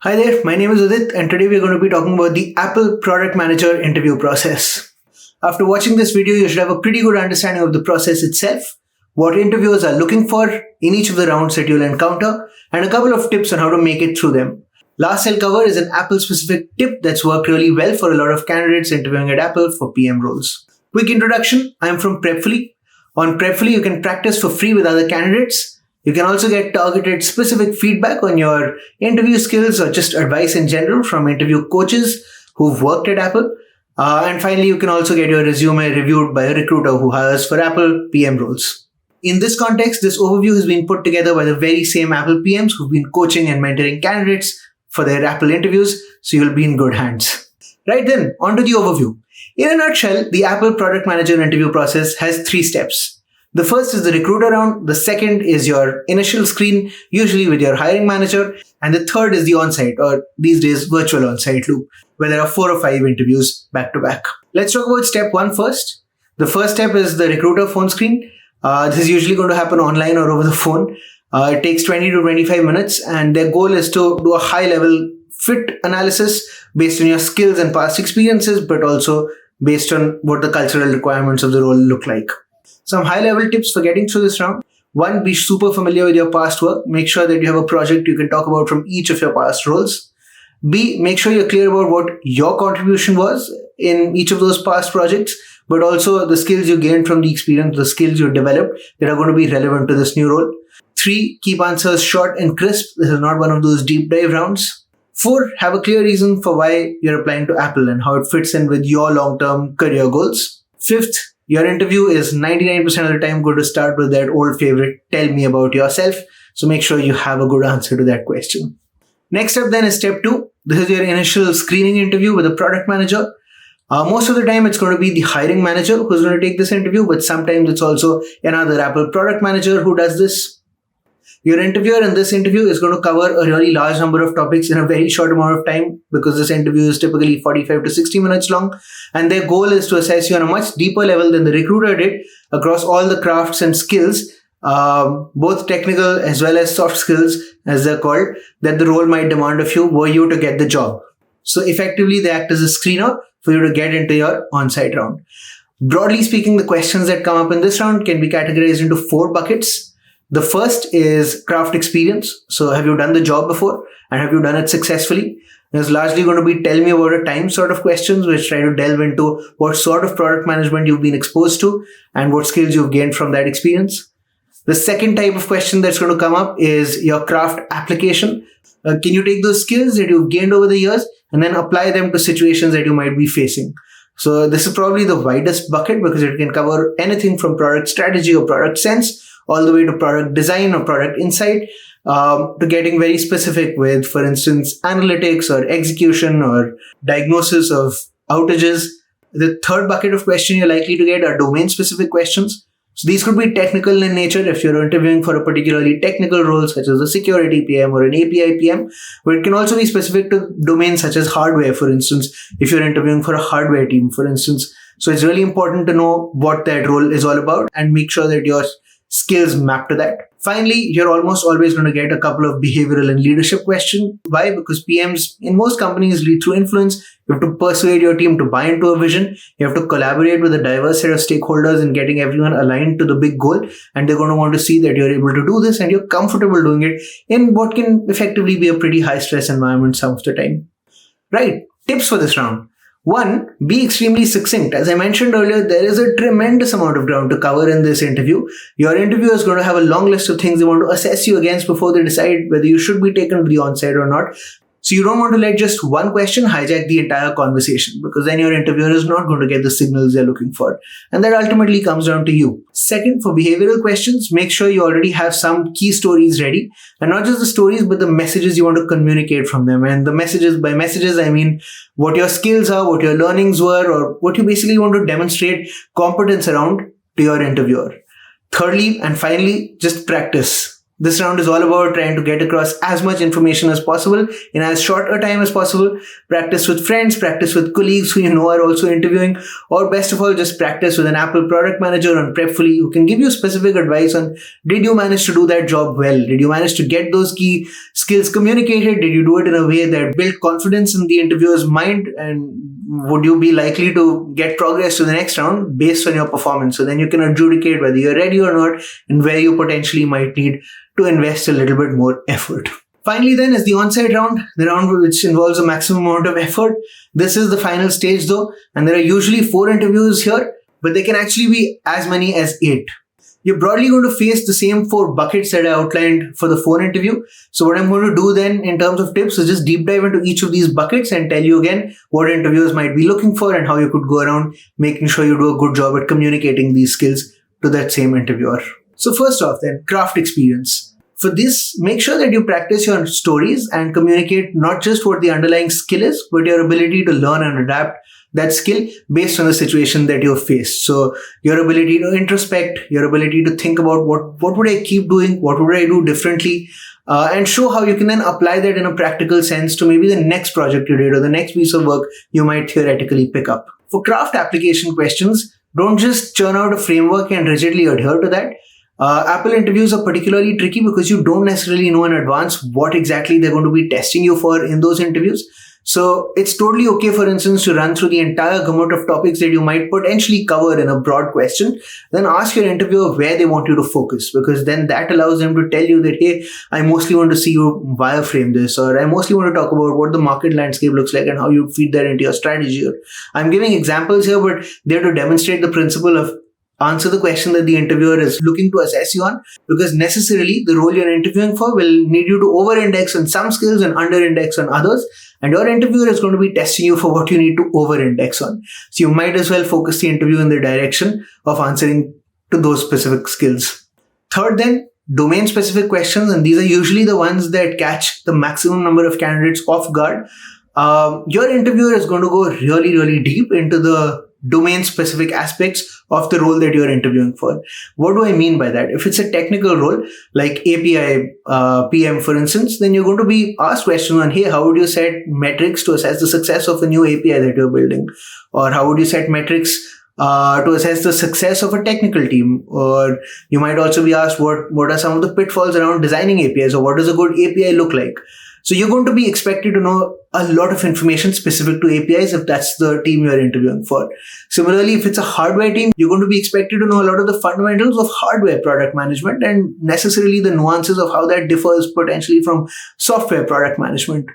Hi there, my name is Udit and today we're going to be talking about the Apple Product Manager interview process. After watching this video, you should have a pretty good understanding of the process itself, what interviewers are looking for in each of the rounds that you'll encounter, and a couple of tips on how to make it through them. Last I'll cover is an Apple-specific tip that's worked really well for a lot of candidates interviewing at Apple for PM roles. Quick introduction, I'm from Prepfully. On Prepfully, you can practice for free with other candidates. You can also get targeted specific feedback on your interview skills or just advice in general from interview coaches who've worked at Apple. And finally, you can also get your resume reviewed by a recruiter who hires for Apple PM roles. In this context, this overview has been put together by the very same Apple PMs who've been coaching and mentoring candidates for their Apple interviews, so you'll be in good hands. Right then, on to the overview. In a nutshell, the Apple Product Manager interview process has 3 steps. The first is the recruiter round, the second is your initial screen, usually with your hiring manager, and the third is the onsite, or these days virtual onsite loop, where there are 4 or 5 interviews back to back. Let's talk about step 1 first. The first step is the recruiter phone screen. This is usually going to happen online or over the phone. It takes 20 to 25 minutes, and their goal is to do a high-level fit analysis based on your skills and past experiences, but also based on what the cultural requirements of the role look like. Some high-level tips for getting through this round. 1, be super familiar with your past work. Make sure that you have a project you can talk about from each of your past roles. B, make sure you're clear about what your contribution was in each of those past projects, but also the skills you gained from the experience, the skills you developed that are going to be relevant to this new role. 3, keep answers short and crisp. This is not one of those deep dive rounds. 4, have a clear reason for why you're applying to Apple and how it fits in with your long-term career goals. 5th, your interview is 99% of the time going to start with that old favorite, tell me about yourself. So make sure you have a good answer to that question. Next up then is step 2. This is your initial screening interview with a product manager. Most of the time it's going to be the hiring manager who's going to take this interview, but sometimes it's also another Apple product manager who does this. Your interviewer in this interview is going to cover a really large number of topics in a very short amount of time because this interview is typically 45 to 60 minutes long, and their goal is to assess you on a much deeper level than the recruiter did across all the crafts and skills, both technical as well as soft skills, as they're called, that the role might demand of you were you to get the job. So effectively, they act as a screener for you to get into your on-site round. Broadly speaking, the questions that come up in this round can be categorized into 4 buckets. The first is craft experience. So have you done the job before and have you done it successfully? There's largely going to be tell me about a time sort of questions which try to delve into what sort of product management you've been exposed to and what skills you've gained from that experience. The second type of question that's going to come up is your craft application. Can you take those skills that you've gained over the years and then apply them to situations that you might be facing? So this is probably the widest bucket because it can cover anything from product strategy or product sense all the way to product design or product insight, to getting very specific with, for instance, analytics or execution or diagnosis of outages. The third bucket of question you're likely to get are domain-specific questions. So these could be technical in nature if you're interviewing for a particularly technical role such as a security PM or an API PM, but it can also be specific to domains such as hardware, for instance, if you're interviewing for a hardware team, for instance. So it's really important to know what that role is all about and make sure that your skills map to that. Finally, you're almost always going to get a couple of behavioral and leadership questions. Why? Because PMs in most companies lead through influence. You have to persuade your team to buy into a vision. You have to collaborate with a diverse set of stakeholders in getting everyone aligned to the big goal. And they're going to want to see that you're able to do this and you're comfortable doing it in what can effectively be a pretty high stress environment some of the time. Right. Tips for this round. 1, be extremely succinct. As I mentioned earlier, there is a tremendous amount of ground to cover in this interview. Your interviewer is going to have a long list of things they want to assess you against before they decide whether you should be taken to the onsite or not. So you don't want to let just one question hijack the entire conversation because then your interviewer is not going to get the signals they're looking for. And that ultimately comes down to you. Second, for behavioral questions, make sure you already have some key stories ready. And not just the stories, but the messages you want to communicate from them. And the messages, by messages, I mean what your skills are, what your learnings were, or what you basically want to demonstrate competence around to your interviewer. Thirdly, and finally, just practice. This round is all about trying to get across as much information as possible in as short a time as possible. Practice with friends, practice with colleagues who you know are also interviewing, or best of all, just practice with an Apple product manager on Prepfully who can give you specific advice on, did you manage to do that job well? Did you manage to get those key skills communicated? Did you do it in a way that built confidence in the interviewer's mind? And would you be likely to get progress to the next round based on your performance? So then you can adjudicate whether you're ready or not and where you potentially might need to invest a little bit more effort. Finally then is the onsite round, the round which involves a maximum amount of effort. This is the final stage though, and there are usually 4 interviews here, but they can actually be as many as 8. You're broadly going to face the same 4 buckets that I outlined for the phone interview. So what I'm going to do then in terms of tips is just deep dive into each of these buckets and tell you again what interviewers might be looking for and how you could go around making sure you do a good job at communicating these skills to that same interviewer. So first off then, craft experience. For this, make sure that you practice your stories and communicate not just what the underlying skill is, but your ability to learn and adapt that skill based on the situation that you've faced. So your ability to introspect, your ability to think about what would I keep doing, what would I do differently, and show how you can then apply that in a practical sense to maybe the next project you did or the next piece of work you might theoretically pick up. For craft application questions, don't just churn out a framework and rigidly adhere to that. Apple interviews are particularly tricky because you don't necessarily know in advance what exactly they're going to be testing you for in those interviews. So it's totally okay, for instance, to run through the entire gamut of topics that you might potentially cover in a broad question, then ask your interviewer where they want you to focus, because then that allows them to tell you that, hey, I mostly want to see you wireframe this, or I mostly want to talk about what the market landscape looks like and how you feed that into your strategy. I'm giving examples here, but they're to demonstrate the principle of answer the question that the interviewer is looking to assess you on, because necessarily the role you're interviewing for will need you to over-index on some skills and under-index on others, and your interviewer is going to be testing you for what you need to over-index on. So you might as well focus the interview in the direction of answering to those specific skills. Third then, domain-specific questions, and these are usually the ones that catch the maximum number of candidates off guard. Your interviewer is going to go really, really deep into the domain-specific aspects of the role that you're interviewing for. What do I mean by that? If it's a technical role, like API PM, for instance, then you're going to be asked questions on, hey, how would you set metrics to assess the success of a new API that you're building? Or how would you set metrics to assess the success of a technical team? Or you might also be asked, what are some of the pitfalls around designing APIs, or what does a good API look like? So you're going to be expected to know a lot of information specific to APIs if that's the team you're interviewing for. Similarly, if it's a hardware team, you're going to be expected to know a lot of the fundamentals of hardware product management and necessarily the nuances of how that differs potentially from software product management.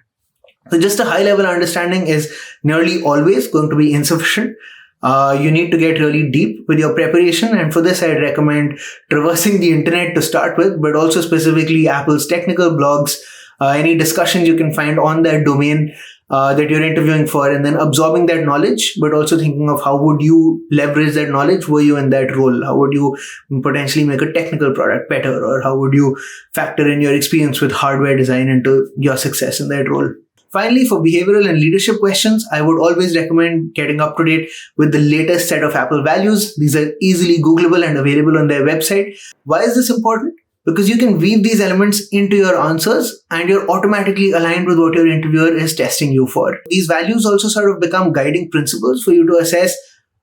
So just a high-level understanding is nearly always going to be insufficient. You need to get really deep with your preparation, and for this I'd recommend traversing the internet to start with, but also specifically Apple's technical blogs, any discussions you can find on that domain that you're interviewing for, and then absorbing that knowledge, but also thinking of how would you leverage that knowledge were you in that role? How would you potentially make a technical product better, or how would you factor in your experience with hardware design into your success in that role? Finally, for behavioral and leadership questions, I would always recommend getting up to date with the latest set of Apple values. These are easily Googleable and available on their website. Why is this important? Because you can weave these elements into your answers and you're automatically aligned with what your interviewer is testing you for. These values also sort of become guiding principles for you to assess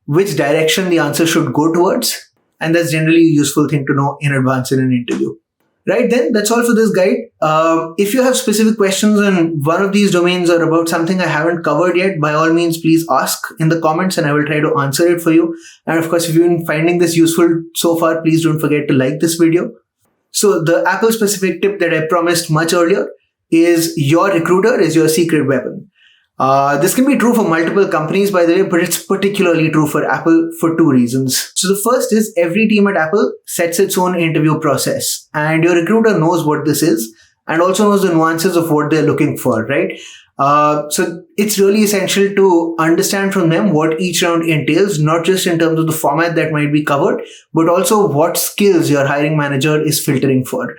which direction the answer should go towards. And that's generally a useful thing to know in advance in an interview. Right then, that's all for this guide. If you have specific questions on one of these domains or about something I haven't covered yet, by all means, please ask in the comments and I will try to answer it for you. And of course, if you've been finding this useful so far, please don't forget to like this video. So the Apple specific tip that I promised much earlier is your recruiter is your secret weapon. This can be true for multiple companies, by the way, but it's particularly true for Apple for 2 reasons. So the first is every team at Apple sets its own interview process, and your recruiter knows what this is and also knows the nuances of what they're looking for, right? So it's really essential to understand from them what each round entails, not just in terms of the format that might be covered, but also what skills your hiring manager is filtering for.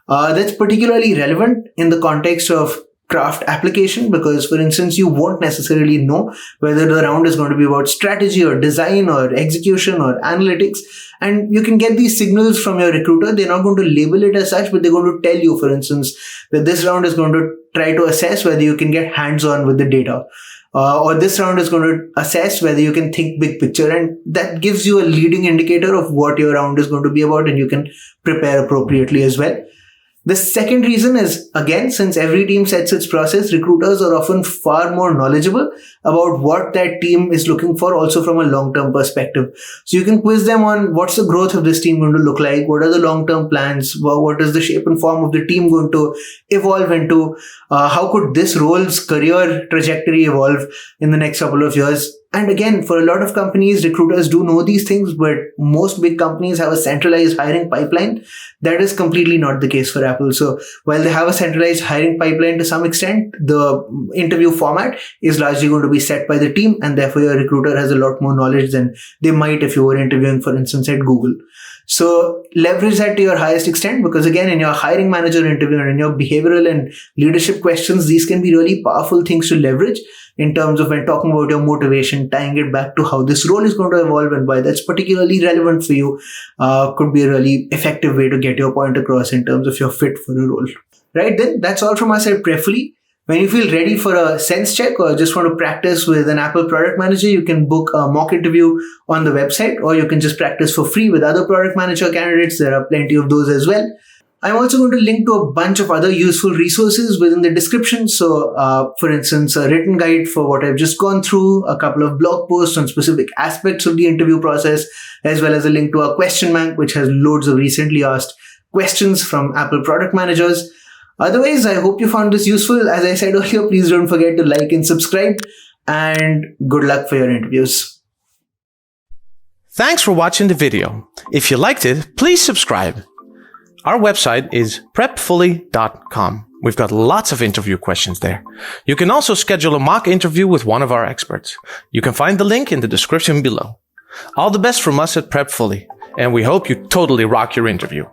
That's particularly relevant in the context of craft application, because for instance, you won't necessarily know whether the round is going to be about strategy or design or execution or analytics. And you can get these signals from your recruiter. They're not going to label it as such, but they're going to tell you, for instance, that this round is going to try to assess whether you can get hands-on with the data. Or this round is going to assess whether you can think big picture. And that gives you a leading indicator of what your round is going to be about, and you can prepare appropriately as well. The second reason is, again, since every team sets its process, recruiters are often far more knowledgeable about what that team is looking for, also from a long-term perspective. So you can quiz them on what's the growth of this team going to look like, what are the long-term plans, what is the shape and form of the team going to evolve into, how could this role's career trajectory evolve in the next couple of years. And again, for a lot of companies, recruiters do know these things, but most big companies have a centralized hiring pipeline. That is completely not the case for Apple. So while they have a centralized hiring pipeline to some extent, the interview format is largely going to be set by the team, and therefore your recruiter has a lot more knowledge than they might if you were interviewing, for instance, at Google. So leverage that to your highest extent, because again, in your hiring manager interview and in your behavioral and leadership questions, these can be really powerful things to leverage in terms of when talking about your motivation, tying it back to how this role is going to evolve and why that's particularly relevant for you, could be a really effective way to get your point across in terms of your fit for a role. Right then, that's all from us at Prepfully. When you feel ready for a sense check or just want to practice with an Apple product manager, you can book a mock interview on the website, or you can just practice for free with other product manager candidates. There are plenty of those as well. I'm also going to link to a bunch of other useful resources within the description. So, for instance, a written guide for what I've just gone through, a couple of blog posts on specific aspects of the interview process, as well as a link to our question bank, which has loads of recently asked questions from Apple product managers. Otherwise, I hope you found this useful. As I said earlier, please don't forget to like and subscribe, and good luck for your interviews. Thanks for watching the video. If you liked it, please subscribe. Our website is prepfully.com. We've got lots of interview questions there. You can also schedule a mock interview with one of our experts. You can find the link in the description below. All the best from us at Prepfully, and we hope you totally rock your interview.